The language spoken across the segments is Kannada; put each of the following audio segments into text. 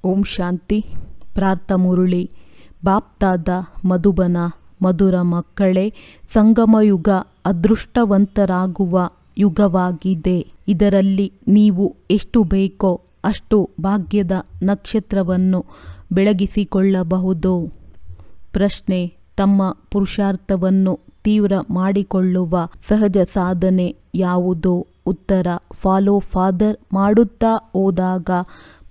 ಓಂ ಶಾಂತಿ. ಪ್ರಾರ್ಥಮುರುಳಿ. ಬಾಪ್ತಾದ ಮಧುಬನ. ಮಧುರ ಮಕ್ಕಳೇ, ಸಂಗಮಯುಗ ಅದೃಷ್ಟವಂತರಾಗುವ ಯುಗವಾಗಿದೆ. ಇದರಲ್ಲಿ ನೀವು ಎಷ್ಟು ಬೇಕೋ ಅಷ್ಟು ಭಾಗ್ಯದ ನಕ್ಷತ್ರವನ್ನು ಬೆಳಗಿಸಿಕೊಳ್ಳಬಹುದು. ಪ್ರಶ್ನೆ: ತಮ್ಮ ಪುರುಷಾರ್ಥವನ್ನು ತೀವ್ರ ಮಾಡಿಕೊಳ್ಳುವ ಸಹಜ ಸಾಧನೆ ಯಾವುದು? ಉತ್ತರ: ಫಾಲೋ ಫಾದರ್ ಮಾಡುತ್ತಾ ಹೋದಾಗ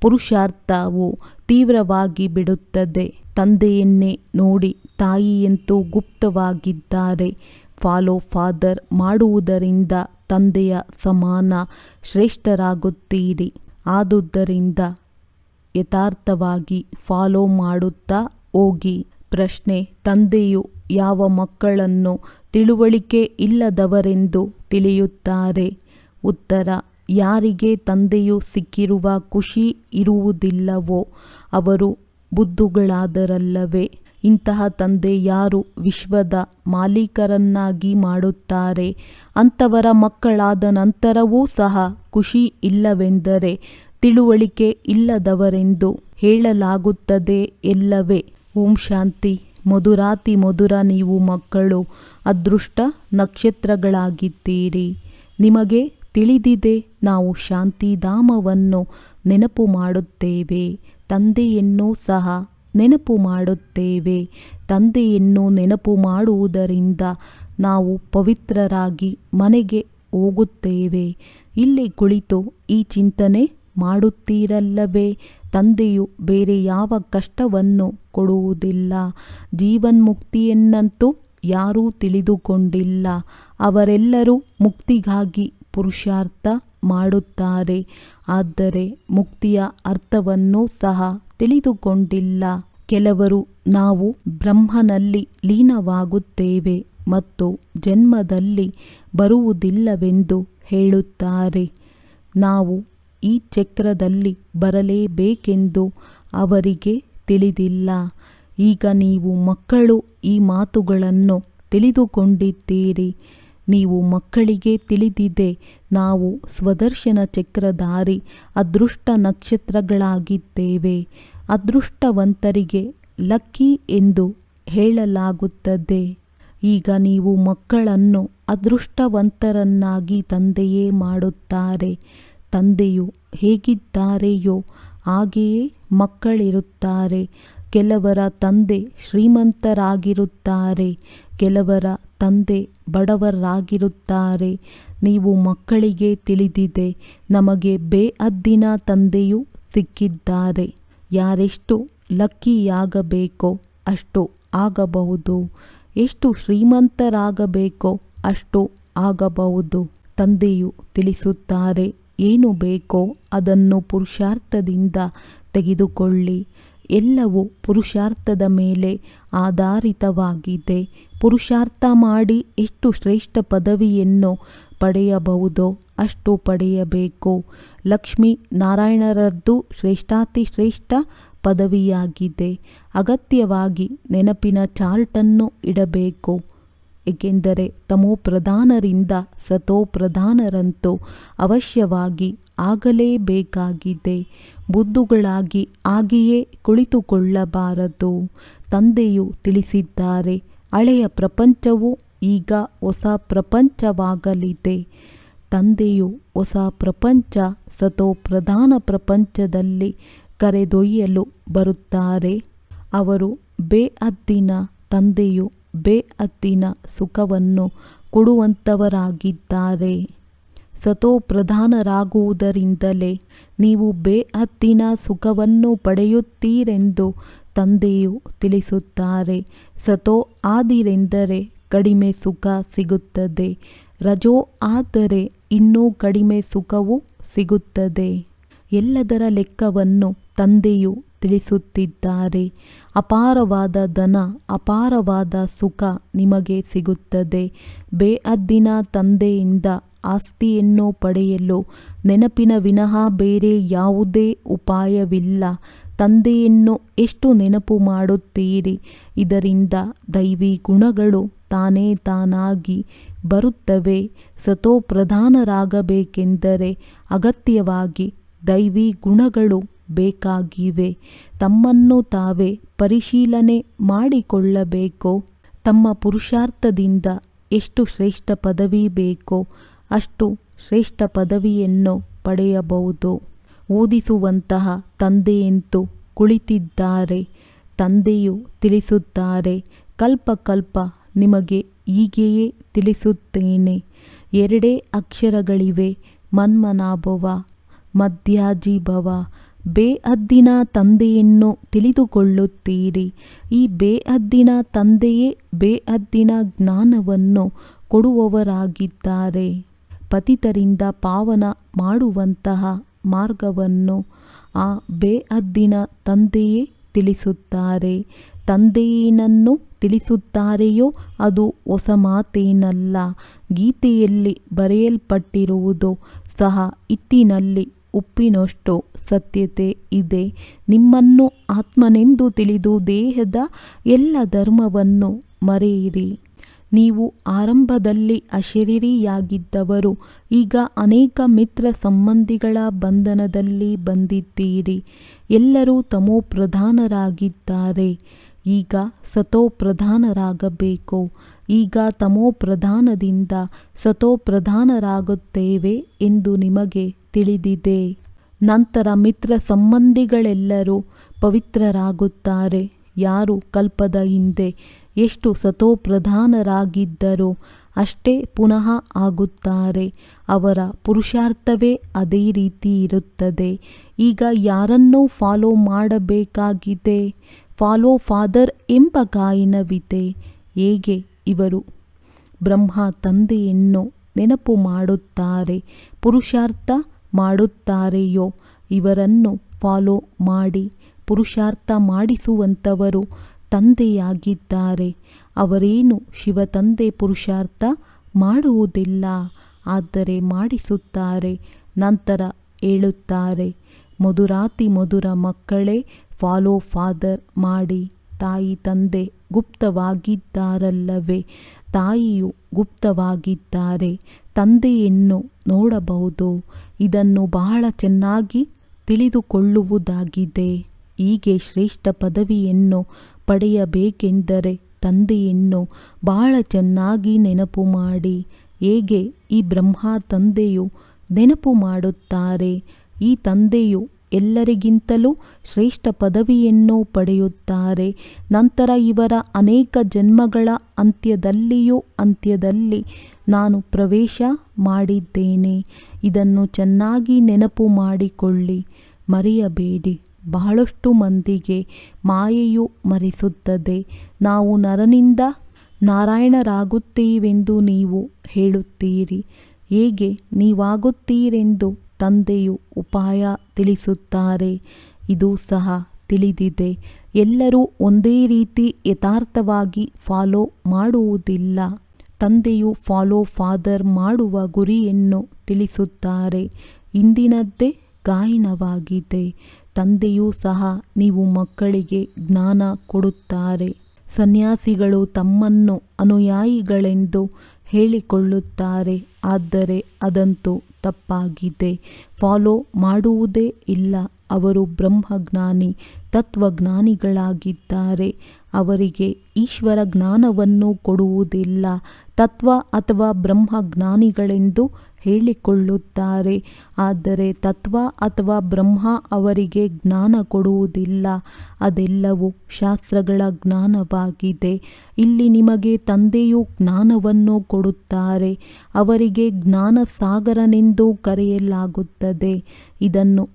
ಪುರುಷಾರ್ಥವು ತೀವ್ರವಾಗಿ ಬಿಡುತ್ತದೆ. ತಂದೆಯನ್ನೇ ನೋಡಿ ತಾಯಿಯಂತೂ ಗುಪ್ತವಾಗಿದ್ದಾರೆ. ಫಾಲೋ ಫಾದರ್ ಮಾಡುವುದರಿಂದ ತಂದೆಯ ಸಮಾನ ಶ್ರೇಷ್ಠರಾಗುತ್ತೀರಿ. ಆದುದರಿಂದ ಯಥಾರ್ಥವಾಗಿ ಫಾಲೋ ಮಾಡುತ್ತಾ ಹೋಗಿ. ಪ್ರಶ್ನೆ: ತಂದೆಯು ಯಾವ ಮಕ್ಕಳನ್ನು ತಿಳುವಳಿಕೆ ಇಲ್ಲದವರೆಂದು ತಿಳಿಯುತ್ತಾರೆ? ಉತ್ತರ: ಯಾರಿಗೆ ತಂದೆಯು ಸಿಕ್ಕಿರುವ ಖುಷಿ ಇರುವುದಿಲ್ಲವೋ ಅವರು ಬುದ್ಧುಗಳಾದರಲ್ಲವೇ. ಇಂತಹ ತಂದೆ ಯಾರು ವಿಶ್ವದ ಮಾಲೀಕರನ್ನಾಗಿ ಮಾಡುತ್ತಾರೆ, ಅಂಥವರ ಮಕ್ಕಳಾದ ನಂತರವೂ ಸಹ ಖುಷಿ ಇಲ್ಲವೆಂದರೆ ತಿಳುವಳಿಕೆ ಇಲ್ಲದವರೆಂದು ಹೇಳಲಾಗುತ್ತದೆ ಎಲ್ಲವೇ. ಓಂ ಶಾಂತಿ. ಮಧುರಾತಿ ಮಧುರ ನೀವು ಮಕ್ಕಳು ಅದೃಷ್ಟ ನಕ್ಷತ್ರಗಳಾಗಿದ್ದೀರಿ. ನಿಮಗೆ ತಿಳಿದಿದೆ, ನಾವು ಶಾಂತಿಧಾಮವನ್ನು ನೆನಪು ಮಾಡುತ್ತೇವೆ, ತಂದೆಯನ್ನು ಸಹ ನೆನಪು ಮಾಡುತ್ತೇವೆ. ತಂದೆಯನ್ನು ನೆನಪು ಮಾಡುವುದರಿಂದ ನಾವು ಪವಿತ್ರರಾಗಿ ಮನೆಗೆ ಹೋಗುತ್ತೇವೆ. ಇಲ್ಲಿ ಕುಳಿತು ಈ ಚಿಂತನೆ ಮಾಡುತ್ತೀರಲ್ಲವೇ. ತಂದೆಯು ಬೇರೆ ಯಾವ ಕಷ್ಟವನ್ನು ಕೊಡುವುದಿಲ್ಲ. ಜೀವನ್ಮುಕ್ತಿಯನ್ನಂತೂ ಯಾರೂ ತಿಳಿದುಕೊಂಡಿಲ್ಲ. ಅವರೆಲ್ಲರೂ ಮುಕ್ತಿಗಾಗಿ ಪುರುಷಾರ್ಥ ಮಾಡುತ್ತಾರೆ, ಆದರೆ ಮುಕ್ತಿಯ ಅರ್ಥವನ್ನು ಸಹ ತಿಳಿದುಕೊಂಡಿಲ್ಲ. ಕೆಲವರು ನಾವು ಬ್ರಹ್ಮನಲ್ಲಿ ಲೀನವಾಗುತ್ತೇವೆ ಮತ್ತು ಜನ್ಮದಲ್ಲಿ ಬರುವುದಿಲ್ಲವೆಂದು ಹೇಳುತ್ತಾರೆ. ನಾವು ಈ ಚಕ್ರದಲ್ಲಿ ಬರಲೇಬೇಕೆಂದು ಅವರಿಗೆ ತಿಳಿದಿಲ್ಲ. ಈಗ ನೀವು ಮಕ್ಕಳು ಈ ಮಾತುಗಳನ್ನು ತಿಳಿದುಕೊಂಡಿದ್ದೀರಿ. ನೀವು ಮಕ್ಕಳಿಗೆ ತಿಳಿದಿದೆ, ನಾವು ಸ್ವದರ್ಶನ ಚಕ್ರಧಾರಿ ಅದೃಷ್ಟ ನಕ್ಷತ್ರಗಳಾಗಿದ್ದೇವೆ. ಅದೃಷ್ಟವಂತರಿಗೆ ಲಕ್ಕಿ ಎಂದು ಹೇಳಲಾಗುತ್ತದೆ. ಈಗ ನೀವು ಮಕ್ಕಳನ್ನು ಅದೃಷ್ಟವಂತರನ್ನಾಗಿ ತಂದೆಯೇ ಮಾಡುತ್ತಾರೆ. ತಂದೆಯು ಹೇಗಿದ್ದಾರೆಯೋ ಹಾಗೆಯೇ ಮಕ್ಕಳಿರುತ್ತಾರೆ. ಕೆಲವರ ತಂದೆ ಶ್ರೀಮಂತರಾಗಿರುತ್ತಾರೆ, ಕೆಲವರ ತಂದೆ ಬಡವರಾಗಿರುತ್ತಾರೆ. ನೀವು ಮಕ್ಕಳಿಗೆ ತಿಳಿದಿದೆ, ನಮಗೆ ಬೇಅದ್ದಿನ ತಂದೆಯು ಸಿಕ್ಕಿದ್ದಾರೆ. ಯಾರೆಷ್ಟು ಲಕ್ಕಿಯಾಗಬೇಕೋ ಅಷ್ಟು ಆಗಬಹುದು, ಎಷ್ಟು ಶ್ರೀಮಂತರಾಗಬೇಕೋ ಅಷ್ಟು ಆಗಬಹುದು. ತಂದೆಯು ತಿಳಿಸುತ್ತಾರೆ, ಏನು ಬೇಕೋ ಅದನ್ನು ಪುರುಷಾರ್ಥದಿಂದ ತೆಗೆದುಕೊಳ್ಳಿ. ಎಲ್ಲವೂ ಪುರುಷಾರ್ಥದ ಮೇಲೆ ಆಧಾರಿತವಾಗಿದೆ. ಪುರುಷಾರ್ಥ ಮಾಡಿ ಎಷ್ಟು ಶ್ರೇಷ್ಠ ಪದವಿಯನ್ನು ಪಡೆಯಬಹುದೋ ಅಷ್ಟು ಪಡೆಯಬೇಕು. ಲಕ್ಷ್ಮೀ ನಾರಾಯಣರದ್ದು ಶ್ರೇಷ್ಠಾತಿಶ್ರೇಷ್ಠ ಪದವಿಯಾಗಿದೆ. ಅಗತ್ಯವಾಗಿ ನೆನಪಿನ ಚಾರ್ಟನ್ನು ಇಡಬೇಕು. ಏಕೆಂದರೆ ತಮೋಪ್ರಧಾನರಿಂದ ಸತೋಪ್ರಧಾನರಂತೂ ಅವಶ್ಯವಾಗಿ ಆಗಲೇಬೇಕಾಗಿದೆ. ಬುದ್ಧುಗಳಾಗಿ ಹಾಗೆಯೇ ಕುಳಿತುಕೊಳ್ಳಬಾರದು. ತಂದೆಯು ತಿಳಿಸಿದ್ದಾರೆ, ಹಳೆಯ ಪ್ರಪಂಚವು ಈಗ ಹೊಸ ಪ್ರಪಂಚವಾಗಲಿದೆ. ತಂದೆಯು ಹೊಸ ಪ್ರಪಂಚ ಸತೋಪ್ರಧಾನ ಪ್ರಪಂಚದಲ್ಲಿ ಕರೆದೊಯ್ಯಲು ಬರುತ್ತಾರೆ. ಅವರು ಬೇಅದ್ದಿನ ತಂದೆಯು ಬೇಅದ್ದಿನ ಸುಖವನ್ನು ಕೊಡುವಂಥವರಾಗಿದ್ದಾರೆ. ಸತೋಪ್ರಧಾನರಾಗುವುದರಿಂದಲೇ ನೀವು ಬೇಅದ್ದಿನ ಸುಖವನ್ನು ಪಡೆಯುತ್ತೀರೆಂದು ತಂದೆಯು ತಿಳಿಸುತ್ತಾರೆ. ಸತೋ ಆದಿರೆಂದರೆ ಕಡಿಮೆ ಸುಖ ಸಿಗುತ್ತದೆ, ರಜೋ ಆದರೆ ಇನ್ನೂ ಕಡಿಮೆ ಸುಖವೂ ಸಿಗುತ್ತದೆ. ಎಲ್ಲದರ ಲೆಕ್ಕವನ್ನು ತಂದೆಯು ತಿಳಿಸುತ್ತಿದ್ದಾರೆ. ಅಪಾರವಾದ ಧನ, ಅಪಾರವಾದ ಸುಖ ನಿಮಗೆ ಸಿಗುತ್ತದೆ. ಬೇಅದ್ದಿನ ತಂದೆಯಿಂದ ಆಸ್ತಿಯನ್ನು ಪಡೆಯಲು ನೆನಪಿನ ವಿನಃ ಬೇರೆ ಯಾವುದೇ ಉಪಾಯವಿಲ್ಲ. ತಂದೆಯನ್ನು ಎಷ್ಟು ನೆನಪು ಮಾಡುತ್ತೀರಿ, ಇದರಿಂದ ದೈವಿ ಗುಣಗಳು ತಾನೇ ತಾನಾಗಿ ಬರುತ್ತವೆ. ಸತೋಪ್ರಧಾನರಾಗಬೇಕೆಂದರೆ ಅಗತ್ಯವಾಗಿ ದೈವಿ ಗುಣಗಳು ಬೇಕಾಗಿವೆ. ತಮ್ಮನ್ನು ತಾವೇ ಪರಿಶೀಲನೆ ಮಾಡಿಕೊಳ್ಳಬೇಕು. ತಮ್ಮ ಪುರುಷಾರ್ಥದಿಂದ ಎಷ್ಟು ಶ್ರೇಷ್ಠ ಪದವಿ ಬೇಕೋ ಅಷ್ಟು ಶ್ರೇಷ್ಠ ಪದವಿಯನ್ನು ಪಡೆಯಬಹುದು. ಓದಿಸುವಂತಹ ತಂದೆಯಂತೂ ಕುಳಿತಿದ್ದಾರೆ. ತಂದೆಯು ತಿಳಿಸುತ್ತಾರೆ, ಕಲ್ಪ ನಿಮಗೆ ಹೀಗೆಯೇ ತಿಳಿಸುತ್ತೇನೆ. 2 ಅಕ್ಷರಗಳಿವೆ, ಮನ್ಮನಾಭವ, ಮಧ್ಯಾಜೀಭವ. ಬೇಹದ್ದಿನ ತಂದೆಯನ್ನು ತಿಳಿದುಕೊಳ್ಳುತ್ತೀರಿ. ಈ ಬೇಹದ್ದಿನ ತಂದೆಯೇ ಬೇಹದ್ದಿನ ಜ್ಞಾನವನ್ನು ಕೊಡುವವರಾಗಿದ್ದಾರೆ. ಪತಿತರಿಂದ ಪಾವನ ಮಾಡುವಂತಹ ಮಾರ್ಗವನ್ನು ಆ ಬೇಹದ್ದಿನ ತಂದೆಯೇ ತಿಳಿಸುತ್ತಾರೆ. ತಂದೆಯೇನನ್ನು ತಿಳಿಸುತ್ತಾರೆಯೋ ಅದು ಹೊಸ ಮಾತೇನಲ್ಲ. ಗೀತೆಯಲ್ಲಿ ಬರೆಯಲ್ಪಟ್ಟಿರುವುದು ಸಹ ಹಿಟ್ಟಿನಲ್ಲಿ ಉಪ್ಪಿನಷ್ಟು ಸತ್ಯತೆ ಇದೆ. ನಿಮ್ಮನ್ನು ಆತ್ಮನೆಂದು ತಿಳಿದು ದೇಹದ ಎಲ್ಲ ಧರ್ಮವನ್ನು ಮರೆಯಿರಿ. ನೀವು ಆರಂಭದಲ್ಲಿ ಅಶರೀರಿಯಾಗಿದ್ದವರು ಈಗ ಅನೇಕ ಮಿತ್ರ ಸಂಬಂಧಿಗಳ ಬಂಧನದಲ್ಲಿ ಬಂದಿದ್ದೀರಿ. ಎಲ್ಲರೂ ತಮೋಪ್ರಧಾನರಾಗಿದ್ದಾರೆ. ಈಗ ಸತೋಪ್ರಧಾನರಾಗಬೇಕು. ಈಗ ತಮೋಪ್ರಧಾನದಿಂದ ಸತೋಪ್ರಧಾನರಾಗುತ್ತೇವೆ ಎಂದು ನಿಮಗೆ ತಿಳಿದಿದೆ. ನಂತರ ಮಿತ್ರ ಸಂಬಂಧಿಗಳೆಲ್ಲರೂ ಪವಿತ್ರರಾಗುತ್ತಾರೆ. ಯಾರು ಕಲ್ಪದ ಹಿಂದೆ ಎಷ್ಟು ಸತೋಪ್ರಧಾನರಾಗಿದ್ದರೋ ಅಷ್ಟೇ ಪುನಃ ಆಗುತ್ತಾರೆ. ಅವರ ಪುರುಷಾರ್ಥವೇ ಅದೇ ರೀತಿ ಇರುತ್ತದೆ. ಈಗ ಯಾರನ್ನು ಫಾಲೋ ಮಾಡಬೇಕಾಗಿದೆ? ಫಾಲೋ ಫಾದರ್ ಎಂಬ ಗಾಯನವಿದೆ. ಹೇಗೆ ಇವರು ಬ್ರಹ್ಮ ತಂದೆಯನ್ನು ನೆನಪು ಮಾಡುತ್ತಾರೆ, ಪುರುಷಾರ್ಥ ಮಾಡುತ್ತಾರೆಯೋ ಇವರನ್ನು ಫಾಲೋ ಮಾಡಿ. ಪುರುಷಾರ್ಥ ಮಾಡಿಸುವಂಥವರು ತಂದೆಯಾಗಿದ್ದಾರೆ. ಅವರೇನು ಶಿವತಂದೆ ಪುರುಷಾರ್ಥ ಮಾಡುವುದಿಲ್ಲ, ಆದರೆ ಮಾಡಿಸುತ್ತಾರೆ. ನಂತರ ಹೇಳುತ್ತಾರೆ, ಮಧುರಾತಿ ಮಧುರ ಮಕ್ಕಳೇ, ಫಾಲೋ ಫಾದರ್ ಮಾಡಿ. ತಾಯಿ ತಂದೆ ಗುಪ್ತವಾಗಿದ್ದಾರಲ್ಲವೇ? ತಾಯಿಯು ಗುಪ್ತವಾಗಿದ್ದಾರೆ. ತಂದೆಯನ್ನು ನೋಡಬಹುದು. ಇದನ್ನು ಬಹಳ ಚೆನ್ನಾಗಿ ತಿಳಿದುಕೊಳ್ಳುವುದಾಗಿದೆ. ಹೀಗೆ ಶ್ರೇಷ್ಠ ಪದವಿಯನ್ನು ಪಡೆಯಬೇಕೆಂದರೆ ತಂದೆಯನ್ನು ಬಹಳ ಚೆನ್ನಾಗಿ ನೆನಪು ಮಾಡಿ. ಹೇಗೆ ಈ ಬ್ರಹ್ಮ ತಂದೆಯು ನೆನಪು ಮಾಡುತ್ತಾರೆ. ಈ ತಂದೆಯು ಎಲ್ಲರಿಗಿಂತಲೂ ಶ್ರೇಷ್ಠ ಪದವಿಯನ್ನು ಪಡೆಯುತ್ತಾರೆ. ನಂತರ ಇವರ ಅನೇಕ ಜನ್ಮಗಳ ಅಂತ್ಯದಲ್ಲಿ ನಾನು ಪ್ರವೇಶ ಮಾಡಿದ್ದೇನೆ. ಇದನ್ನು ಚೆನ್ನಾಗಿ ನೆನಪು ಮಾಡಿಕೊಳ್ಳಿ, ಮರೆಯಬೇಡಿ. ಬಹಳಷ್ಟು ಮಂದಿಗೆ ಮಾಯೆಯು ಮರೆಸುತ್ತದೆ. ನಾವು ನರನಿಂದ ನಾರಾಯಣರಾಗುತ್ತೇವೆಂದು ನೀವು ಹೇಳುತ್ತೀರಿ. ಹೇಗೆ ನೀವಾಗುತ್ತೀರೆಂದು ತಂದೆಯು ಉಪಾಯ ತಿಳಿಸುತ್ತಾರೆ. ಇದು ಸಹ ತಿಳಿದಿದೆ. ಎಲ್ಲರೂ ಒಂದೇ ರೀತಿ ಯಥಾರ್ಥವಾಗಿ ಫಾಲೋ ಮಾಡುವುದಿಲ್ಲ. ತಂದೆಯು ಫಾಲೋ ಫಾದರ್ ಮಾಡುವ ಗುರಿಯನ್ನು ತಿಳಿಸುತ್ತಾರೆ. ಇಂದಿನದ್ದೇ ಗಾಯನವಾಗಿದೆ. ತಂದೆಯೂ ಸಹ ನೀವು ಮಕ್ಕಳಿಗೆ ಜ್ಞಾನ ಕೊಡುತ್ತಾರೆ. ಸನ್ಯಾಸಿಗಳು ತಮ್ಮನ್ನು ಅನುಯಾಯಿಗಳೆಂದು ಹೇಳಿಕೊಳ್ಳುತ್ತಾರೆ, ಆದರೆ ಅದಂತೂ ತಪ್ಪಾಗಿದೆ. ಫಾಲೋ ಮಾಡುವುದೇ ಇಲ್ಲ. ಅವರು ಬ್ರಹ್ಮಜ್ಞಾನಿ, ತತ್ವಜ್ಞಾನಿಗಳಾಗಿದ್ದಾರೆ. ಅವರಿಗೆ ಈಶ್ವರ ಜ್ಞಾನವನ್ನು ಕೊಡುವುದಿಲ್ಲ. ತತ್ವ ಅಥವಾ ಬ್ರಹ್ಮಜ್ಞಾನಿಗಳೆಂದು ಹೇಳಿಕೊಳ್ಳುತ್ತಾರೆ, ಆದರೆ ತತ್ವ ಅಥವಾ ಬ್ರಹ್ಮ ಅವರಿಗೆ ಜ್ಞಾನ ಕೊಡುವುದಿಲ್ಲ. ಅದೆಲ್ಲವೂ ಶಾಸ್ತ್ರಗಳ ಜ್ಞಾನವಾಗಿದೆ. ಇಲ್ಲಿ ನಿಮಗೆ ತಂದೆಯು ಜ್ಞಾನವನ್ನು ಕೊಡುತ್ತಾರೆ. ಅವರಿಗೆ ಜ್ಞಾನ ಸಾಗರನೆಂದು ಕರೆಯಲಾಗುತ್ತದೆ. ಇದನ್ನು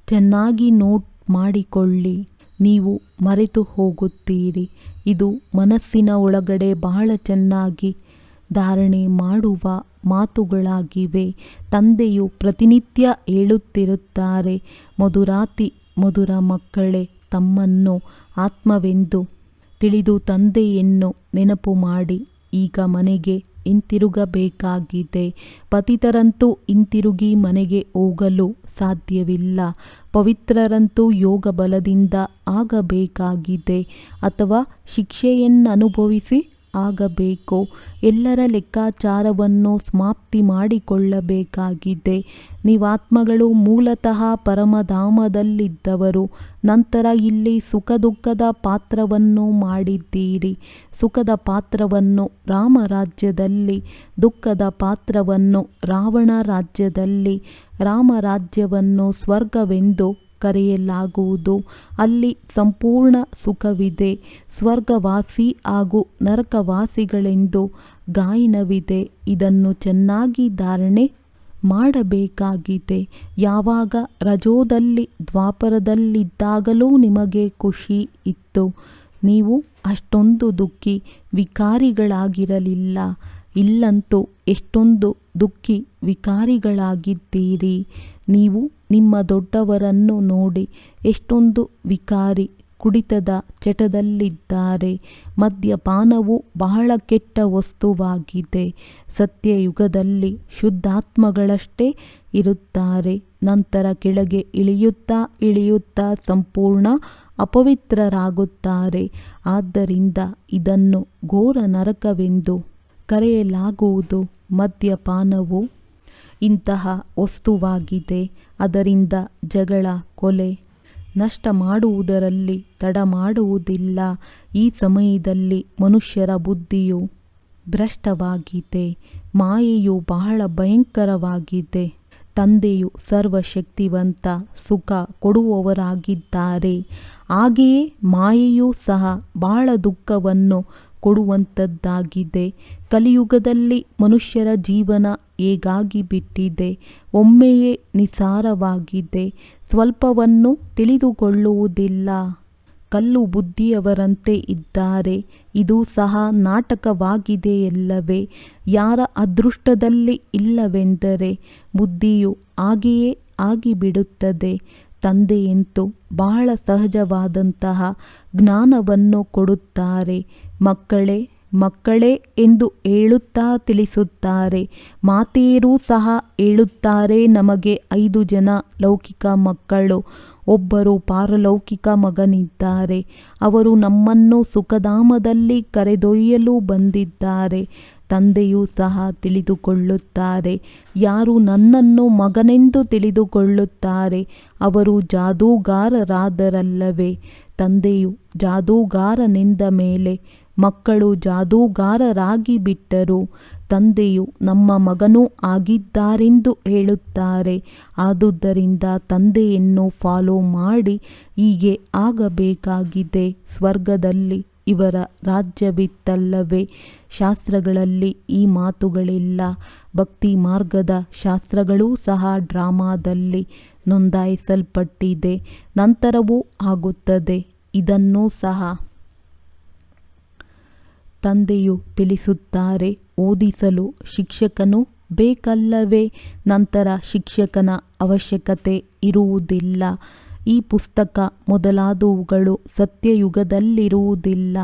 ಚೆನ್ನಾಗಿ ನೋಟ್ ಮಾಡಿಕೊಳ್ಳಿ. ನೀವು ಮರೆತು ಹೋಗುತ್ತೀರಿ. ಇದು ಮನಸ್ಸಿನ ಒಳಗಡೆ ಬಹಳ ಚೆನ್ನಾಗಿ ಧಾರಣೆ ಮಾಡುವ ಮಾತುಗಳಾಗಿವೆ. ತಂದೆಯು ಪ್ರತಿನಿತ್ಯ ಹೇಳುತ್ತಿರುತ್ತಾರೆ, ಮಧುರಾತಿ ಮಧುರ ಮಕ್ಕಳೇ, ತಮ್ಮನ್ನು ಆತ್ಮವೆಂದು ತಿಳಿದು ತಂದೆಯನ್ನು ನೆನಪು ಮಾಡಿ. ಈಗ ಮನೆಗೆ ಹಿಂತಿರುಗಬೇಕಾಗಿದೆ. ಪತಿತರಂತೂ ಹಿಂತಿರುಗಿ ಮನೆಗೆ ಹೋಗಲು ಸಾಧ್ಯವಿಲ್ಲ. ಪವಿತ್ರರಂತೂ ಯೋಗ ಬಲದಿಂದ ಆಗಬೇಕಾಗಿದೆ, ಅಥವಾ ಶಿಕ್ಷೆಯನ್ನನುಭವಿಸಿ ಆಗಬೇಕು. ಎಲ್ಲರ ಲೆಕ್ಕಾಚಾರವನ್ನು ಸಮಾಪ್ತಿ ಮಾಡಿಕೊಳ್ಳಬೇಕಾಗಿದೆ. ನೀವಾತ್ಮಗಳು ಮೂಲತಃ ಪರಮಧಾಮದಲ್ಲಿದ್ದವರು. ನಂತರ ಇಲ್ಲಿ ಸುಖ ದುಃಖದ ಪಾತ್ರವನ್ನು ಮಾಡಿದ್ದೀರಿ. ಸುಖದ ಪಾತ್ರವನ್ನು ರಾಮರಾಜ್ಯದಲ್ಲಿ, ದುಃಖದ ಪಾತ್ರವನ್ನು ರಾವಣ ರಾಜ್ಯದಲ್ಲಿ. ರಾಮರಾಜ್ಯವನ್ನು ಸ್ವರ್ಗವೆಂದು ಕರೆಯಲಾಗುವುದು. ಅಲ್ಲಿ ಸಂಪೂರ್ಣ ಸುಖವಿದೆ. ಸ್ವರ್ಗವಾಸಿ ಹಾಗೂ ನರಕವಾಸಿಗಳೆಂದು ಗಾಯನವಿದೆ. ಇದನ್ನು ಚೆನ್ನಾಗಿ ಧಾರಣೆ ಮಾಡಬೇಕಾಗಿದೆ. ಯಾವಾಗ ರಜೋದಲ್ಲಿ ದ್ವಾಪರದಲ್ಲಿದ್ದಾಗಲೂ ನಿಮಗೆ ಖುಷಿ ಇತ್ತು. ನೀವು ಅಷ್ಟೊಂದು ದುಃಖಿ ವಿಕಾರಿಗಳಾಗಿರಲಿಲ್ಲ. ಇಲ್ಲಂತೂ ಎಷ್ಟೊಂದು ದುಃಖಿ ವಿಕಾರಿಗಳಾಗಿದ್ದೀರಿ. ನೀವು ನಿಮ್ಮ ದೊಡ್ಡವರನ್ನು ನೋಡಿ ಎಷ್ಟೊಂದು ವಿಕಾರಿ ಕುಡಿತದ ಚಟದಲ್ಲಿದ್ದಾರೆ. ಮದ್ಯಪಾನವು ಬಹಳ ಕೆಟ್ಟ ವಸ್ತುವಾಗಿದೆ. ಸತ್ಯಯುಗದಲ್ಲಿ ಶುದ್ಧಾತ್ಮಗಳಷ್ಟೇ ಇರುತ್ತಾರೆ. ನಂತರ ಕೆಳಗೆ ಇಳಿಯುತ್ತಾ ಇಳಿಯುತ್ತಾ ಸಂಪೂರ್ಣ ಅಪವಿತ್ರರಾಗುತ್ತಾರೆ. ಆದ್ದರಿಂದ ಇದನ್ನು ಘೋರ ನರಕವೆಂದು ಕರೆಯಲಾಗುವುದು. ಮದ್ಯಪಾನವು ಇಂತಹ ವಸ್ತುವಾಗಿದೆ. ಅದರಿಂದ ಜಗಳ, ಕೊಲೆ, ನಷ್ಟ ಮಾಡುವುದರಲ್ಲಿ ತಡ ಮಾಡುವುದಿಲ್ಲ. ಈ ಸಮಯದಲ್ಲಿ ಮನುಷ್ಯರ ಬುದ್ಧಿಯು ಭ್ರಷ್ಟವಾಗಿದೆ. ಮಾಯೆಯು ಬಹಳ ಭಯಂಕರವಾಗಿದೆ. ತಂದೆಯು ಸರ್ವಶಕ್ತಿವಂತ, ಸುಖ ಕೊಡುವವರಾಗಿದ್ದಾರೆ. ಹಾಗೆಯೇ ಮಾಯೆಯೂ ಸಹ ಬಹಳ ದುಃಖವನ್ನು ಕೊಡುವಂಥದ್ದಾಗಿದೆ. ಕಲಿಯುಗದಲ್ಲಿ ಮನುಷ್ಯರ ಜೀವನ ಹೇಗಾಗಿ ಬಿಟ್ಟಿದೆ. ಒಮ್ಮೆಯೇ ನಿಸಾರವಾಗಿದೆ. ಸ್ವಲ್ಪವನ್ನು ತಿಳಿದುಕೊಳ್ಳುವುದಿಲ್ಲ. ಕಲ್ಲು ಬುದ್ಧಿಯವರಂತೆ ಇದ್ದಾರೆ. ಇದು ಸಹ ನಾಟಕವಾಗಿದೆಯಲ್ಲವೇ? ಯಾರ ಅದೃಷ್ಟದಲ್ಲಿ ಇಲ್ಲವೆಂದರೆ ಬುದ್ಧಿಯು ಹಾಗೆಯೇ ಆಗಿಬಿಡುತ್ತದೆ. ತಂದೆಯಂತೂ ಬಹಳ ಸಹಜವಾದಂತಹ ಜ್ಞಾನವನ್ನು ಕೊಡುತ್ತಾರೆ. ಮಕ್ಕಳೇ ಮಕ್ಕಳೇ ಎಂದು ಹೇಳುತ್ತಾ ತಿಳಿಸುತ್ತಾರೆ. ಮಾತೆಯರೂ ಸಹ ಹೇಳುತ್ತಾರೆ, ನಮಗೆ 5 ಜನ ಲೌಕಿಕ ಮಕ್ಕಳು, ಒಬ್ಬರು ಪಾರಲೌಕಿಕ ಮಗನಿದ್ದಾರೆ. ಅವರು ನಮ್ಮನ್ನು ಸುಖಧಾಮದಲ್ಲಿ ಕರೆದೊಯ್ಯಲು ಬಂದಿದ್ದಾರೆ. ತಂದೆಯೂ ಸಹ ತಿಳಿದುಕೊಳ್ಳುತ್ತಾರೆ. ಯಾರು ನನ್ನನ್ನು ಮಗನೆಂದು ತಿಳಿದುಕೊಳ್ಳುತ್ತಾರೆ ಅವರು ಜಾದೂಗಾರರಾದರಲ್ಲವೇ? ತಂದೆಯು ಜಾದೂಗಾರನೆಂದ ಮೇಲೆ ಮಕ್ಕಳು ಜಾದೂಗಾರರಾಗಿ ಬಿಟ್ಟರು. ತಂದೆಯು ನಮ್ಮ ಮಗನೂ ಆಗಿದ್ದಾರೆಂದು ಹೇಳುತ್ತಾರೆ. ಆದುದರಿಂದ ತಂದೆಯನ್ನು ಫಾಲೋ ಮಾಡಿ ಹೀಗೆ ಆಗಬೇಕಾಗಿದೆ. ಸ್ವರ್ಗದಲ್ಲಿ ಇವರ ರಾಜ್ಯವಿತ್ತಲ್ಲವೇ? ಶಾಸ್ತ್ರಗಳಲ್ಲಿ ಈ ಮಾತುಗಳಿಲ್ಲ. ಭಕ್ತಿ ಮಾರ್ಗದ ಶಾಸ್ತ್ರಗಳೂ ಸಹ ಡ್ರಾಮಾದಲ್ಲಿ ನೋಂದಾಯಿಸಲ್ಪಟ್ಟಿದೆ. ನಂತರವೂ ಆಗುತ್ತದೆ. ಇದನ್ನೂ ಸಹ ತಂದೆಯು ತಿಳಿಸುತ್ತಾರೆ. ಓದಿಸಲು ಶಿಕ್ಷಕನು ಬೇಕಲ್ಲವೇ? ನಂತರ ಶಿಕ್ಷಕನ ಅವಶ್ಯಕತೆ ಇರುವುದಿಲ್ಲ. ಈ ಪುಸ್ತಕ ಮೊದಲಾದವುಗಳು ಸತ್ಯಯುಗದಲ್ಲಿರುವುದಿಲ್ಲ.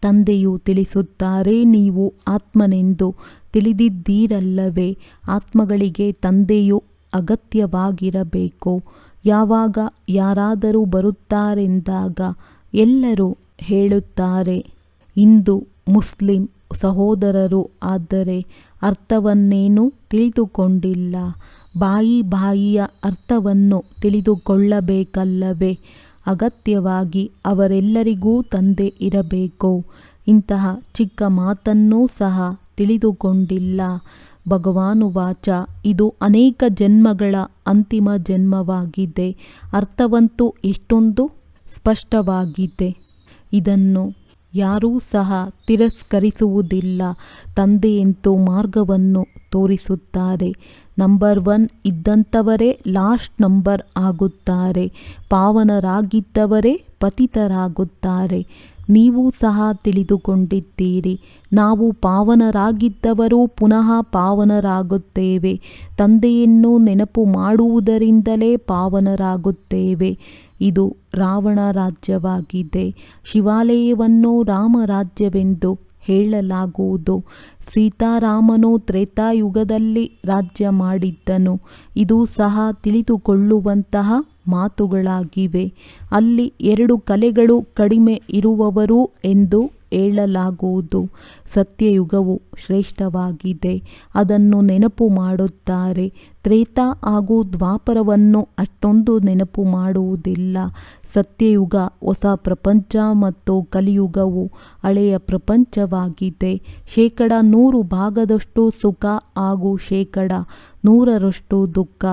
ತಂದೆಯು ತಿಳಿಸುತ್ತಾರೆ, ನೀವು ಆತ್ಮನೆಂದು ತಿಳಿದಿದ್ದೀರಲ್ಲವೇ? ಆತ್ಮಗಳಿಗೆ ತಂದೆಯು ಅಗತ್ಯವಾಗಿರಬೇಕು. ಯಾವಾಗ ಯಾರಾದರೂ ಬರುತ್ತಾರೆಂದಾಗ ಎಲ್ಲರೂ ಹೇಳುತ್ತಾರೆ, ಇಂದು ಮುಸ್ಲಿಂ ಸಹೋದರರು ಆದರೆ ಅರ್ಥವನ್ನೇನೂ ತಿಳಿದುಕೊಂಡಿಲ್ಲ. ಬಾಯಿಯ ಅರ್ಥವನ್ನು ತಿಳಿದುಕೊಳ್ಳಬೇಕಲ್ಲವೇ? ಅಗತ್ಯವಾಗಿ ಅವರೆಲ್ಲರಿಗೂ ತಂದೆ ಇರಬೇಕು. ಇಂತಹ ಚಿಕ್ಕ ಮಾತನ್ನೂ ಸಹ ತಿಳಿದುಕೊಂಡಿಲ್ಲ. ಭಗವಾನುವಾಚ, ಇದು ಅನೇಕ ಜನ್ಮಗಳ ಅಂತಿಮ ಜನ್ಮವಾಗಿದೆ. ಅರ್ಥವಂತೂ ಎಷ್ಟೊಂದು ಸ್ಪಷ್ಟವಾಗಿದೆ. ಇದನ್ನು ಯಾರೂ ಸಹ ತಿರಸ್ಕರಿಸುವುದಿಲ್ಲ. ತಂದೆಯಂತೂ ಮಾರ್ಗವನ್ನು ತೋರಿಸುತ್ತಾರೆ. ನಂಬರ್ 1 ಇದ್ದಂಥವರೇ ಲಾಸ್ಟ್ ನಂಬರ್ ಆಗುತ್ತಾರೆ. ಪಾವನರಾಗಿದ್ದವರೇ ಪತಿತರಾಗುತ್ತಾರೆ. ನೀವು ಸಹ ತಿಳಿದುಕೊಂಡಿದ್ದೀರಿ, ನಾವು ಪಾವನರಾಗಿದ್ದವರು ಪುನಃ ಪಾವನರಾಗುತ್ತೇವೆ. ತಂದೆಯನ್ನು ನೆನಪು ಮಾಡುವುದರಿಂದಲೇ ಪಾವನರಾಗುತ್ತೇವೆ. ಇದು ರಾವಣ ರಾಜ್ಯವಾಗಿದೆ. ಶಿವಾಲಯವನ್ನು ರಾಮರಾಜ್ಯವೆಂದು ಹೇಳಲಾಗುವುದು. ಸೀತಾರಾಮನು ತ್ರೇತಾಯುಗದಲ್ಲಿ ರಾಜ್ಯ ಮಾಡಿದ್ದನು. ಇದು ಸಹ ತಿಳಿದುಕೊಳ್ಳುವಂತಹ ಮಾತುಗಳಾಗಿವೆ. ಅಲ್ಲಿ 2 ಕಲೆಗಳು ಕಡಿಮೆ ಇರುವವರು ಎಂದು ಹೇಳಲಾಗುವುದು. ಸತ್ಯಯುಗವು ಶ್ರೇಷ್ಠವಾಗಿದೆ, ಅದನ್ನು ನೆನಪು ಮಾಡುತ್ತಾರೆ. ತ್ರೇತಾ ಹಾಗೂ ದ್ವಾಪರವನ್ನು ಅಷ್ಟೊಂದು ನೆನಪು ಮಾಡುವುದಿಲ್ಲ. ಸತ್ಯಯುಗ ಹೊಸ ಪ್ರಪಂಚ ಮತ್ತು ಕಲಿಯುಗವು ಹಳೆಯ ಪ್ರಪಂಚವಾಗಿದೆ. 100% ಸುಖ ಹಾಗೂ 100% ದುಃಖ.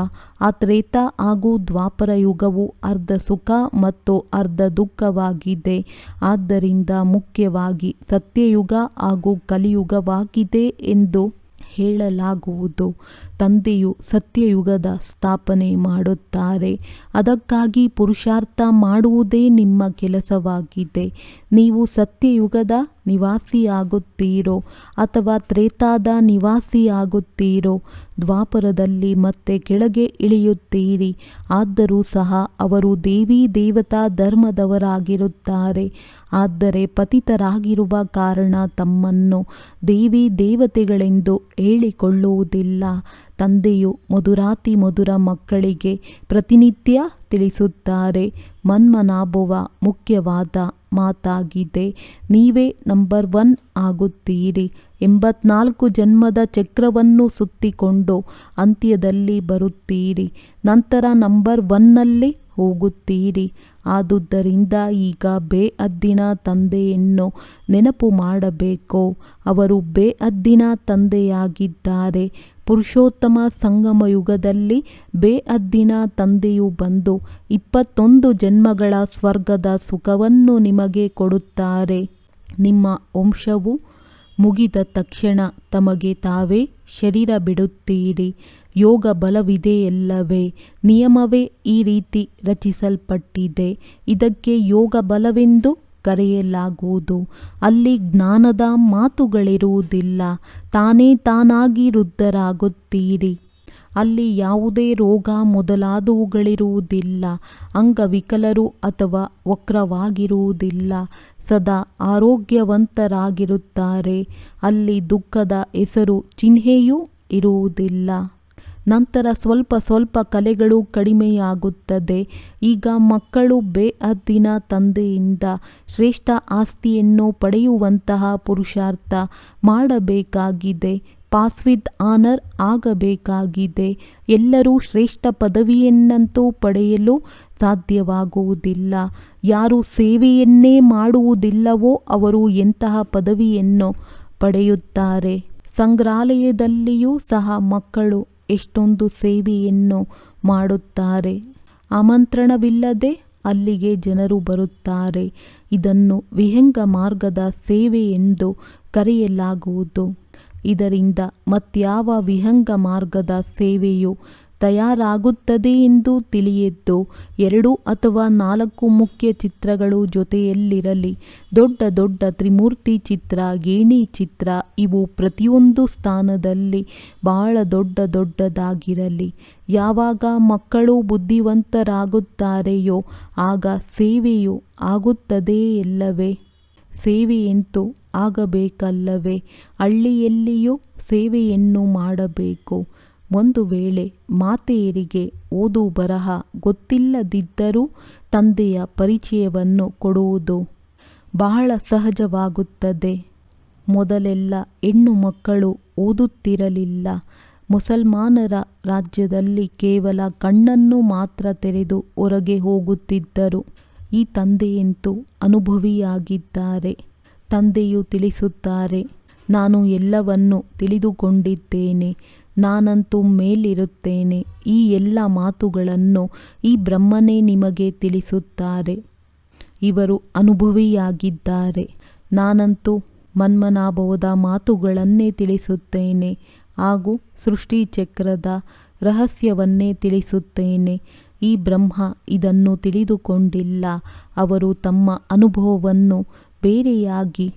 ಆ ತ್ರೇತಾ ಹಾಗೂ ದ್ವಾಪರ ಯುಗವು ಅರ್ಧ ಸುಖ ಮತ್ತು ಅರ್ಧ ದುಃಖವಾಗಿದೆ. ಆದ್ದರಿಂದ ಮುಖ್ಯವಾಗಿ ಸತ್ಯಯುಗ ಹಾಗೂ ಕಲಿಯುಗವಾಗಿದೆ ಎಂದು ಹೇಳಲಾಗುವುದು. ತಂದೆಯು ಸತ್ಯಯುಗದ ಸ್ಥಾಪನೆ ಮಾಡುತ್ತಾರೆ. ಅದಕ್ಕಾಗಿ ಪುರುಷಾರ್ಥ ಮಾಡುವುದೇ ನಿಮ್ಮ ಕೆಲಸವಾಗಿದೆ. ನೀವು ಸತ್ಯಯುಗದ ನಿವಾಸಿಯಾಗುತ್ತೀರೋ ಅಥವಾ ತ್ರೇತಾದ ನಿವಾಸಿಯಾಗುತ್ತೀರೋ, ದ್ವಾಪರದಲ್ಲಿ ಮತ್ತೆ ಕೆಳಗೆ ಇಳಿಯುತ್ತೀರಿ. ಆದರೂ ಸಹ ಅವರು ದೇವಿ ದೇವತಾ ಧರ್ಮದವರಾಗಿರುತ್ತಾರೆ. ಆದರೆ ಪತಿತರಾಗಿರುವ ಕಾರಣ ತಮ್ಮನ್ನು ದೇವಿ ದೇವತೆಗಳೆಂದು ಹೇಳಿಕೊಳ್ಳುವುದಿಲ್ಲ. ತಂದೆಯು ಮಧುರಾತಿ ಮಧುರ ಮಕ್ಕಳಿಗೆ ಪ್ರತಿನಿತ್ಯ ತಿಳಿಸುತ್ತಾರೆ. ಮನ್ಮನಾಭವ ಮುಖ್ಯವಾದ ಮಾತಾಗಿದೆ. ನೀವೇ ನಂಬರ್ 1 ಆಗುತ್ತೀರಿ. 84 ಜನ್ಮದ ಚಕ್ರವನ್ನು ಸುತ್ತಿಕೊಂಡು ಅಂತ್ಯದಲ್ಲಿ ಬರುತ್ತೀರಿ. ನಂತರ ನಂಬರ್ 1ನಲ್ಲಿ ಹೋಗುತ್ತೀರಿ. ಆದುದರಿಂದ ಈಗ ಬೇಅದ್ದಿನ ತಂದೆಯನ್ನು ನೆನಪು ಮಾಡಬೇಕು. ಅವರು ಬೇಅದ್ದಿನ ತಂದೆಯಾಗಿದ್ದಾರೆ. ಪುರುಷೋತ್ತಮ ಸಂಗಮ ಯುಗದಲ್ಲಿ ಬೇಅದ್ದಿನ ತಂದೆಯು ಬಂದು 21 ಜನ್ಮಗಳ ಸ್ವರ್ಗದ ಸುಖವನ್ನು ನಿಮಗೆ ಕೊಡುತ್ತಾರೆ. ನಿಮ್ಮ ವಂಶವು ಮುಗಿದ ತಕ್ಷಣ ತಮಗೆ ತಾವೇ ಶರೀರ ಬಿಡುತ್ತೀರಿ. ಯೋಗ ಬಲವಿದೆಯಲ್ಲವೇ? ನಿಯಮವೇ ಈ ರೀತಿ ರಚಿಸಲ್ಪಟ್ಟಿದೆ. ಇದಕ್ಕೆ ಯೋಗ ಬಲವೆಂದು ಕರೆಯಲಾಗುವುದು. ಅಲ್ಲಿ ಜ್ಞಾನದ ಮಾತುಗಳಿರುವುದಿಲ್ಲ. ತಾನೇ ತಾನಾಗಿ ವೃದ್ಧರಾಗುತ್ತೀರಿ. ಅಲ್ಲಿ ಯಾವುದೇ ರೋಗ ಮೊದಲಾದವುಗಳಿರುವುದಿಲ್ಲ. ಅಂಗವಿಕಲರು ಅಥವಾ ವಕ್ರವಾಗಿರುವುದಿಲ್ಲ. ಸದಾ ಆರೋಗ್ಯವಂತರಾಗಿರುತ್ತಾರೆ. ಅಲ್ಲಿ ದುಃಖದ ಹೆಸರು ಚಿಹ್ನೆಯೂ ಇರುವುದಿಲ್ಲ. ನಂತರ ಸ್ವಲ್ಪ ಸ್ವಲ್ಪ ಕಲೆಗಳು ಕಡಿಮೆಯಾಗುತ್ತದೆ. ಈಗ ಮಕ್ಕಳು ಬೇಅದ್ದಿನ ತಂದೆಯಿಂದ ಶ್ರೇಷ್ಠ ಆಸ್ತಿಯನ್ನು ಪಡೆಯುವಂತಹ ಪುರುಷಾರ್ಥ ಮಾಡಬೇಕಾಗಿದೆ. ಪಾಸ್ ವಿತ್ ಆನರ್ ಆಗಬೇಕಾಗಿದೆ. ಎಲ್ಲರೂ ಶ್ರೇಷ್ಠ ಪದವಿಯನ್ನಂತೂ ಪಡೆಯಲು ಸಾಧ್ಯವಾಗುವುದಿಲ್ಲ. ಯಾರು ಸೇವೆಯನ್ನೇ ಮಾಡುವುದಿಲ್ಲವೋ ಅವರು ಎಂತಹ ಪದವಿಯನ್ನು ಪಡೆಯುತ್ತಾರೆ? ಸಂಗ್ರಹಾಲಯದಲ್ಲಿಯೂ ಸಹ ಮಕ್ಕಳು ಎಷ್ಟೊಂದು ಸೇವೆಯನ್ನು ಮಾಡುತ್ತಾರೆ. ಆಮಂತ್ರಣವಿಲ್ಲದೆ ಅಲ್ಲಿಗೆ ಜನರು ಬರುತ್ತಾರೆ. ಇದನ್ನು ವಿಹಂಗ ಮಾರ್ಗದ ಸೇವೆ ಎಂದು ಕರೆಯಲಾಗುವುದು. ಇದರಿಂದ ಮತ್ಯಾವ ವಿಹಂಗ ಮಾರ್ಗದ ಸೇವೆಯು ತಯಾರಾಗುತ್ತದೆ ಎಂದು ತಿಳಿಯದ್ದು. 2 ಅಥವಾ 4 ಮುಖ್ಯ ಚಿತ್ರಗಳು ಜೊತೆಯಲ್ಲಿರಲಿ. ದೊಡ್ಡ ದೊಡ್ಡ ತ್ರಿಮೂರ್ತಿ ಚಿತ್ರ, ಏಣಿ ಚಿತ್ರ, ಇವು ಪ್ರತಿಯೊಂದು ಸ್ಥಾನದಲ್ಲಿ ಬಹಳ ದೊಡ್ಡದಾಗಿರಲಿ. ಯಾವಾಗ ಮಕ್ಕಳು ಬುದ್ಧಿವಂತರಾಗುತ್ತಾರೆಯೋ ಆಗ ಸೇವೆಯು ಆಗುತ್ತದೆಯಲ್ಲವೇ? ಸೇವೆಯಂತೂ ಆಗಬೇಕಲ್ಲವೇ? ಹಳ್ಳಿಯಲ್ಲಿಯೂ ಸೇವೆಯನ್ನು ಮಾಡಬೇಕು. ಒಂದು ವೇಳೆ ಮಾತೆಯರಿಗೆ ಓದು ಬರಹ ಗೊತ್ತಿಲ್ಲದಿದ್ದರೂ ತಂದೆಯ ಪರಿಚಯವನ್ನು ಕೊಡುವುದು ಬಹಳ ಸಹಜವಾಗುತ್ತದೆ. ಮೊದಲೆಲ್ಲ ಹೆಣ್ಣು ಮಕ್ಕಳು ಓದುತ್ತಿರಲಿಲ್ಲ. ಮುಸಲ್ಮಾನರ ರಾಜ್ಯದಲ್ಲಿ ಕೇವಲ ಕಣ್ಣನ್ನು ಮಾತ್ರ ತೆರೆದು ಹೊರಗೆ ಹೋಗುತ್ತಿದ್ದರು. ಈ ತಂದೆಯಂತೂ ಅನುಭವಿಯಾಗಿದ್ದಾರೆ. ತಂದೆಯು ತಿಳಿಸುತ್ತಾರೆ, ನಾನು ಎಲ್ಲವನ್ನೂ ತಿಳಿದುಕೊಂಡಿದ್ದೇನೆ. ನಾನಂತೂ ಮೇಲಿರುತ್ತೇನೆ. ಈ ಎಲ್ಲ ಮಾತುಗಳನ್ನು ಈ ಬ್ರಹ್ಮನೇ ನಿಮಗೆ ತಿಳಿಸುತ್ತಾರೆ. ಇವರು ಅನುಭವಿಯಾಗಿದ್ದಾರೆ. ನಾನಂತೂ ಮನ್ಮನಾಭವದ ಮಾತುಗಳನ್ನೇ ತಿಳಿಸುತ್ತೇನೆ ಹಾಗೂ ಸೃಷ್ಟಿ ಚಕ್ರದ ರಹಸ್ಯವನ್ನೇ ತಿಳಿಸುತ್ತೇನೆ. ಈ ಬ್ರಹ್ಮ ಇದನ್ನು ತಿಳಿದುಕೊಂಡಿಲ್ಲ. ಅವರು ತಮ್ಮ ಅನುಭವವನ್ನು ಬೇರೆಯಾಗಿ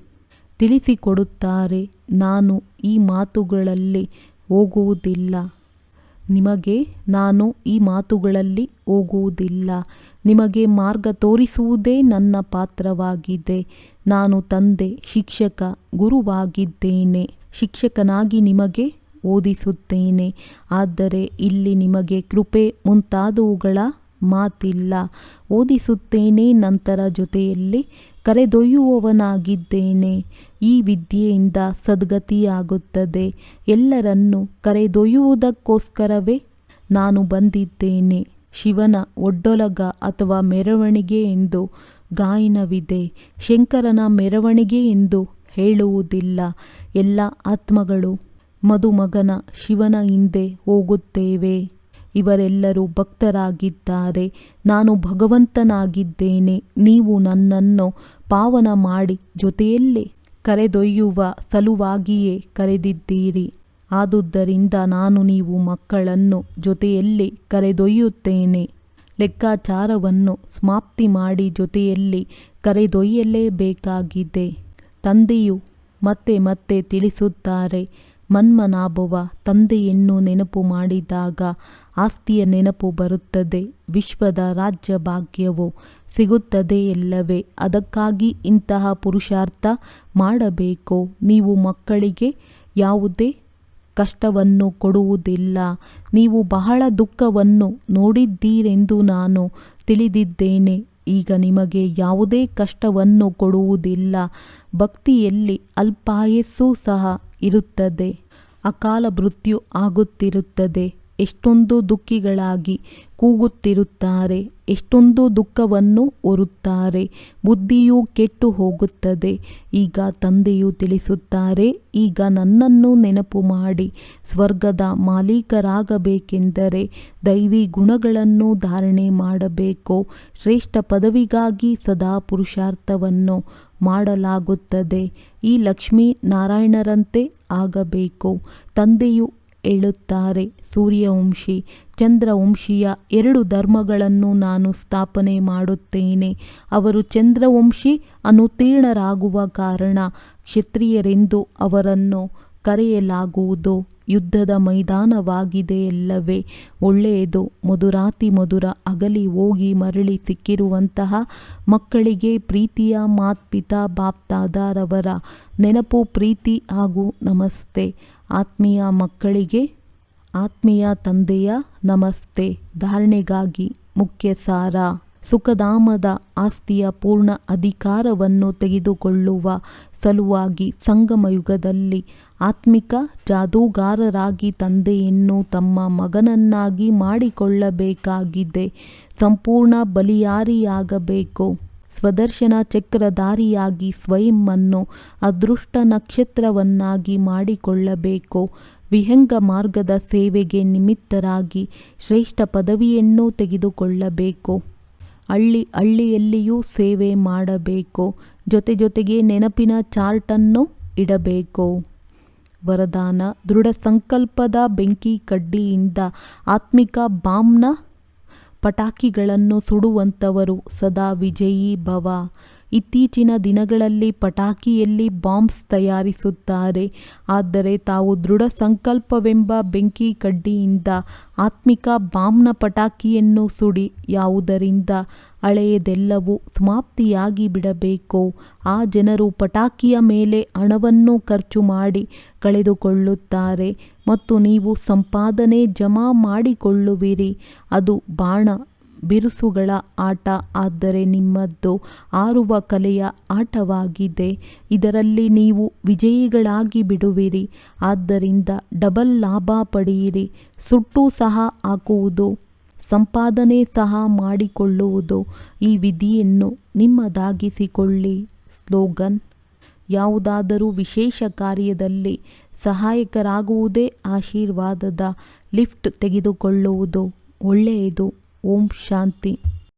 ತಿಳಿಸಿಕೊಡುತ್ತಾರೆ. ನಾನು ಈ ಮಾತುಗಳಲ್ಲಿ ಹೋಗುವುದಿಲ್ಲ. ನಿಮಗೆ ಮಾರ್ಗ ತೋರಿಸುವುದೇ ನನ್ನ ಪಾತ್ರವಾಗಿದೆ. ನಾನು ತಂದೆ, ಶಿಕ್ಷಕ, ಗುರುವಾಗಿದ್ದೇನೆ. ಶಿಕ್ಷಕನಾಗಿ ನಿಮಗೆ ಓದಿಸುತ್ತೇನೆ. ಆದರೆ ಇಲ್ಲಿ ನಿಮಗೆ ಕೃಪೆ ಮುಂತಾದವುಗಳ ಮಾತಿಲ್ಲ. ಓದಿಸುತ್ತೇನೆ, ನಂತರ ಜೊತೆಯಲ್ಲಿ ಕರೆದೊಯ್ಯುವವನಾಗಿದ್ದೇನೆ. ಈ ವಿದ್ಯೆಯಿಂದ ಸದ್ಗತಿಯಾಗುತ್ತದೆ. ಎಲ್ಲರನ್ನೂ ಕರೆದೊಯ್ಯುವುದಕ್ಕೋಸ್ಕರವೇ ನಾನು ಬಂದಿದ್ದೇನೆ. ಶಿವನ ಒಡ್ಡೊಲಗ ಅಥವಾ ಮೆರವಣಿಗೆ ಎಂದು ಗಾಯನವಿದೆ. ಶಂಕರನ ಮೆರವಣಿಗೆ ಎಂದು ಹೇಳುವುದಿಲ್ಲ. ಎಲ್ಲ ಆತ್ಮಗಳು ಮದುಮಗನ ಶಿವನ ಹಿಂದೆ ಹೋಗುತ್ತೇವೆ. ಇವರೆಲ್ಲರೂ ಭಕ್ತರಾಗಿದ್ದಾರೆ. ನಾನು ಭಗವಂತನಾಗಿದ್ದೇನೆ. ನೀವು ನನ್ನನ್ನು ಪಾವನ ಮಾಡಿ ಜೊತೆಯಲ್ಲಿ ಕರೆದೊಯ್ಯುವ ಸಲುವಾಗಿಯೇ ಕರೆದಿದ್ದೀರಿ. ಆದುದರಿಂದ ನಾನು ನೀವು ಮಕ್ಕಳನ್ನು ಜೊತೆಯಲ್ಲಿ ಕರೆದೊಯ್ಯುತ್ತೇನೆ. ಲೆಕ್ಕಾಚಾರವನ್ನು ಸಮಾಪ್ತಿ ಮಾಡಿ ಜೊತೆಯಲ್ಲಿ ಕರೆದೊಯ್ಯಲೇಬೇಕಾಗಿದೆ. ತಂದೆಯು ಮತ್ತೆ ಮತ್ತೆ ತಿಳಿಸುತ್ತಾರೆ, ಮನ್ಮನಾಭವ ತಂದೆಯನ್ನು ನೆನಪು ಮಾಡಿದಾಗ ಆಸ್ತಿಯ ನೆನಪು ಬರುತ್ತದೆ. ವಿಶ್ವದ ರಾಜ್ಯ ಭಾಗ್ಯವು ಸಿಗುತ್ತದೆ ಎಲ್ಲವೇ. ಅದಕ್ಕಾಗಿ ಇಂತಹ ಪುರುಷಾರ್ಥ ಮಾಡಬೇಕು. ನೀವು ಮಕ್ಕಳಿಗೆ ಯಾವುದೇ ಕಷ್ಟವನ್ನು ಕೊಡುವುದಿಲ್ಲ. ನೀವು ಬಹಳ ದುಃಖವನ್ನು ನೋಡಿದ್ದೀರೆಂದು ನಾನು ತಿಳಿದಿದ್ದೇನೆ. ಈಗ ನಿಮಗೆ ಯಾವುದೇ ಕಷ್ಟವನ್ನು ಕೊಡುವುದಿಲ್ಲ. ಭಕ್ತಿಯಲ್ಲಿ ಅಲ್ಪಾಯಸ್ಸು ಸಹ ಇರುತ್ತದೆ. ಅಕಾಲ ಮೃತ್ಯು ಆಗುತ್ತಿರುತ್ತದೆ. ಎಷ್ಟೊಂದು ದುಃಖಿಗಳಾಗಿ ಕೂಗುತ್ತಿರುತ್ತಾರೆ. ಎಷ್ಟೊಂದು ದುಃಖವನ್ನು ಹೊರುತ್ತಾರೆ. ಬುದ್ಧಿಯು ಕೆಟ್ಟು ಹೋಗುತ್ತದೆ. ಈಗ ತಂದೆಯು ತಿಳಿಸುತ್ತಾರೆ, ಈಗ ನನ್ನನ್ನು ನೆನಪು ಮಾಡಿ ಸ್ವರ್ಗದ ಮಾಲೀಕರಾಗಬೇಕೆಂದರೆ ದೈವಿ ಗುಣಗಳನ್ನು ಧಾರಣೆ ಮಾಡಬೇಕು. ಶ್ರೇಷ್ಠ ಪದವಿಗಾಗಿ ಸದಾ ಪುರುಷಾರ್ಥವನ್ನು ಮಾಡಲಾಗುತ್ತದೆ. ಈ ಲಕ್ಷ್ಮೀ ನಾರಾಯಣರಂತೆ ಆಗಬೇಕು. ತಂದೆಯು ಹೇಳುತ್ತಾರೆ, ಸೂರ್ಯವಂಶಿ ಚಂದ್ರವಂಶಿಯ 2 ಧರ್ಮಗಳನ್ನು ನಾನು ಸ್ಥಾಪನೆ ಮಾಡುತ್ತೇನೆ. ಅವರು ಚಂದ್ರವಂಶಿ ಅನುತ್ತೀರ್ಣರಾಗುವ ಕಾರಣ ಕ್ಷತ್ರಿಯರೆಂದು ಅವರನ್ನು ಕರೆಯಲಾಗುವುದು. ಯುದ್ಧದ ಮೈದಾನವಾಗಿದೆ ಎಲ್ಲವೇ. ಒಳ್ಳೆಯದು. ಮಧುರಾತಿ ಮಧುರ ಅಗಲಿ ಹೋಗಿ ಮರಳಿ ಸಿಕ್ಕಿರುವಂತಹ ಮಕ್ಕಳಿಗೆ ಪ್ರೀತಿಯ ಮಾತ್ಪಿತಾ ಬಾಪ್ದಾದಾರವರ ನೆನಪು, ಪ್ರೀತಿ ಹಾಗೂ ನಮಸ್ತೆ. ಆತ್ಮೀಯ ಮಕ್ಕಳಿಗೆ ಆತ್ಮೀಯ ತಂದೆಯ ನಮಸ್ತೆ. ಧಾರಣೆಗಾಗಿ ಮುಖ್ಯ ಸಾರ: ಸುಖಧಾಮದ ಆಸ್ತಿಯ ಪೂರ್ಣ ಅಧಿಕಾರವನ್ನು ತೆಗೆದುಕೊಳ್ಳುವ ಸಲುವಾಗಿ ಸಂಗಮಯುಗದಲ್ಲಿ ಆತ್ಮಿಕ ಜಾದೂಗಾರರಾಗಿ ತಂದೆಯನ್ನು ತಮ್ಮ ಮಗನನ್ನಾಗಿ ಮಾಡಿಕೊಳ್ಳಬೇಕಾಗಿದೆ. ಸಂಪೂರ್ಣ ಬಲಿಯಾರಿಯಾಗಬೇಕು. ಸ್ವದರ್ಶನ ಚಕ್ರಧಾರಿಯಾಗಿ ಸ್ವಯಂವನ್ನು ಅದೃಷ್ಟ ನಕ್ಷತ್ರವನ್ನಾಗಿ ಮಾಡಿಕೊಳ್ಳಬೇಕು. ವಿಹಂಗ ಮಾರ್ಗದ ಸೇವೆಗೆ ನಿಮಿತ್ತರಾಗಿ ಶ್ರೇಷ್ಠ ಪದವಿಯನ್ನು ತೆಗೆದುಕೊಳ್ಳಬೇಕು. ಹಳ್ಳಿಯಲ್ಲಿಯೂ ಸೇವೆ ಮಾಡಬೇಕು. ಜೊತೆಗೆ ನೆನಪಿನ ಚಾರ್ಟನ್ನು ಇಡಬೇಕು. ವರದಾನ: ದೃಢ ಸಂಕಲ್ಪದ ಬೆಂಕಿ ಕಡ್ಡಿಯಿಂದ ಆತ್ಮಿಕ ಬಾಂಬ್ನ ಪಟಾಕಿಗಳನ್ನು ಸುಡುವಂಥವರು ಸದಾ ವಿಜಯೀ ಭವ. ಇತ್ತೀಚಿನ ದಿನಗಳಲ್ಲಿ ಪಟಾಕಿಯಲ್ಲಿ ಬಾಂಬ್ಸ್ ತಯಾರಿಸುತ್ತಾರೆ. ಆದರೆ ತಾವು ದೃಢ ಸಂಕಲ್ಪವೆಂಬ ಬೆಂಕಿ ಕಡ್ಡಿಯಿಂದ ಆತ್ಮಿಕ ಬಾಂಬ್ನ ಪಟಾಕಿಯನ್ನು ಸುಡಿ ಯಾವುದರಿಂದ ಹಳೆಯದೆಲ್ಲವೂ ಸಮಾಪ್ತಿಯಾಗಿ ಬಿಡಬೇಕು. ಆ ಜನರು ಪಟಾಕಿಯ ಮೇಲೆ ಹಣವನ್ನು ಖರ್ಚು ಮಾಡಿ ಕಳೆದುಕೊಳ್ಳುತ್ತಾರೆ ಮತ್ತು ನೀವು ಸಂಪಾದನೆ ಜಮಾ ಮಾಡಿಕೊಳ್ಳುವಿರಿ. ಅದು ಬಾಣ ಬಿರುಸುಗಳ ಆಟ. ಆದರೆ ನಿಮ್ಮದ್ದು ಆರುವ ಕಲೆಯ ಆಟವಾಗಿದೆ. ಇದರಲ್ಲಿ ನೀವು ವಿಜಯಿಗಳಾಗಿ ಬಿಡುವಿರಿ. ಆದ್ದರಿಂದ ಡಬಲ್ ಲಾಭ ಪಡೆಯಿರಿ. ಸುಟ್ಟು ಸಹ ಹಾಕುವುದು, ಸಂಪಾದನೆ ಸಹ ಮಾಡಿಕೊಳ್ಳುವುದು. ಈ ವಿಧಿಯನ್ನು ನಿಮ್ಮದಾಗಿಸಿಕೊಳ್ಳಿ. ಸ್ಲೋಗನ್: ಯಾವುದಾದರೂ ವಿಶೇಷ ಕಾರ್ಯದಲ್ಲಿ ಸಹಾಯಕರಾಗುವುದೇ ಆಶೀರ್ವಾದದ ಲಿಫ್ಟ್ ತೆಗೆದುಕೊಳ್ಳುವುದು. ಒಳ್ಳೆಯದು. ಓಂ ಶಾಂತಿ.